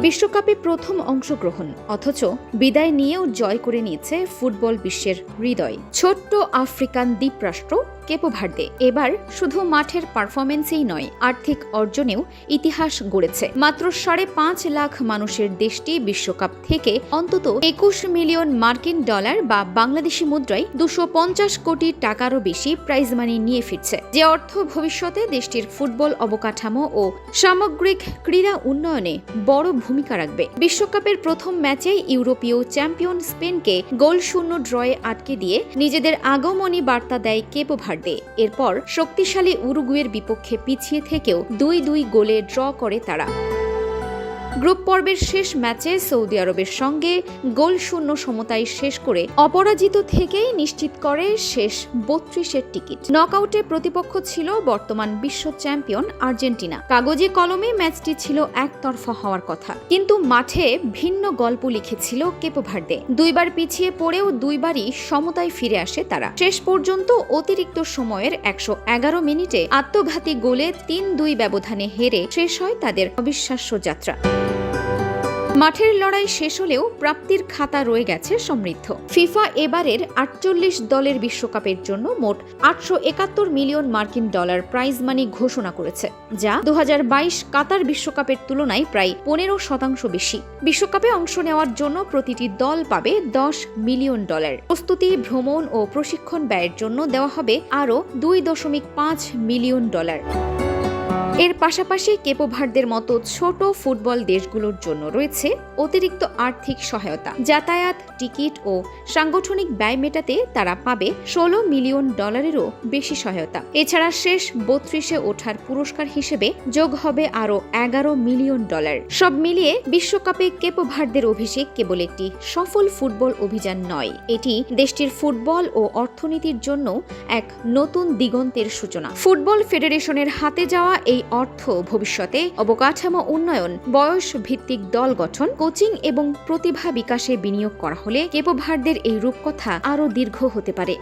বিশ্বকাপে প্রথম অংশগ্রহণ, অথচ বিদায় নিয়েও জয় করে নিয়েছে ফুটবল বিশ্বের হৃদয়। ছোট্ট আফ্রিকান দ্বীপরাষ্ট্র কেপো ভার্দে এবার শুধু মাঠের পারফরমেন্সেই নয়, আর্থিক অর্জনেও ইতিহাস গড়েছে। মাত্র 5.5 লাখ মানুষের দেশটি বিশ্বকাপ থেকে অন্তত 21 মিলিয়ন মার্কিন ডলার বা বাংলাদেশি মুদ্রায় 250 কোটি টাকারও বেশি প্রাইজ মানি নিয়ে ফিরছে, যে অর্থ ভবিষ্যতে দেশটির ফুটবল অবকাঠামো ও সামগ্রিক ক্রীড়া উন্নয়নে বড় ভূমিকা রাখবে। বিশ্বকাপের প্রথম ম্যাচে ইউরোপীয় চ্যাম্পিয়ন স্পেনকে গোলশূন্য ড্রয়ে আটকে দিয়ে নিজেদের আগমনী বার্তা দেয় কেপো ভার্দে। এরপর শক্তিশালী উরুগুয়ের বিপক্ষে পিছিয়ে থেকেও 2-2 গোলে ড্র করে তারা। গ্রুপ পর্বের শেষ ম্যাচে সৌদি আরবের সঙ্গে গোলশূন্য সমতায় শেষ করে অপরাজিত থেকেই নিশ্চিত করে শেষ 32-এর টিকিট। নকআউটে প্রতিপক্ষ ছিল বর্তমান বিশ্ব চ্যাম্পিয়ন আর্জেন্টিনা। কাগজে কলমে ম্যাচটি ছিল একতরফা হওয়ার কথা, কিন্তু মাঠে ভিন্ন গল্প লিখেছিল কেপো ভার্দে। 2 বার পিছিয়ে পড়েও 2 বারই সমতায় ফিরে আসে তারা। শেষ পর্যন্ত অতিরিক্ত সময়ের 111 মিনিটে আত্মঘাতী গোলে 3-2 ব্যবধানে হেরে শেষ হয় তাদের অবিশ্বাস্য যাত্রা। মাঠের লড়াই শেষ হলেও প্রাপ্তির খাতা রয়ে গেছে সমৃদ্ধ। ফিফা এবারের 48 দলের বিশ্বকাপের জন্য মোট 871 মিলিয়ন মার্কিন ডলার প্রাইজ মানি ঘোষণা করেছে, যা 2022 কাতার বিশ্বকাপের তুলনায় প্রায় 15% বেশি। বিশ্বকাপে অংশ নেওয়ার জন্য প্রতিটি দল পাবে 10 মিলিয়ন ডলার। প্রস্তুতি, ভ্রমণ ও প্রশিক্ষণ ব্যয়ের জন্য দেওয়া হবে আরও 2.5 মিলিয়ন ডলার। এর পাশাপাশি কেপো ভার্দের মতো ছোট ফুটবল দেশগুলোর জন্য রয়েছে অতিরিক্ত আর্থিক সহায়তা। যাতায়াত, টিকিট ও সাংগঠনিক ব্যয় মেটাতে তারা পাবে 16 মিলিয়ন ডলারেরও বেশি সহায়তা। এছাড়া শেষ 32-এ ওঠার পুরস্কার হিসেবে যোগ হবে আরও 11 মিলিয়ন ডলার। সব মিলিয়ে বিশ্বকাপে কেপো ভার্দের অভিষেক কেবল একটি সফল ফুটবল অভিযান নয়, এটি দেশটির ফুটবল ও অর্থনীতির জন্য এক নতুন দিগন্তের সূচনা। ফুটবল ফেডারেশনের হাতে যাওয়া এই অর্থ ভবিষ্যতে অবকাঠামো উন্নয়ন, বয়স ভিত্তিক দল গঠন, কোচিং এবং প্রতিভা বিকাশে বিনিয়োগ করা হলে কেপো ভার্দের এই রূপকথা আরও দীর্ঘ হতে পারে।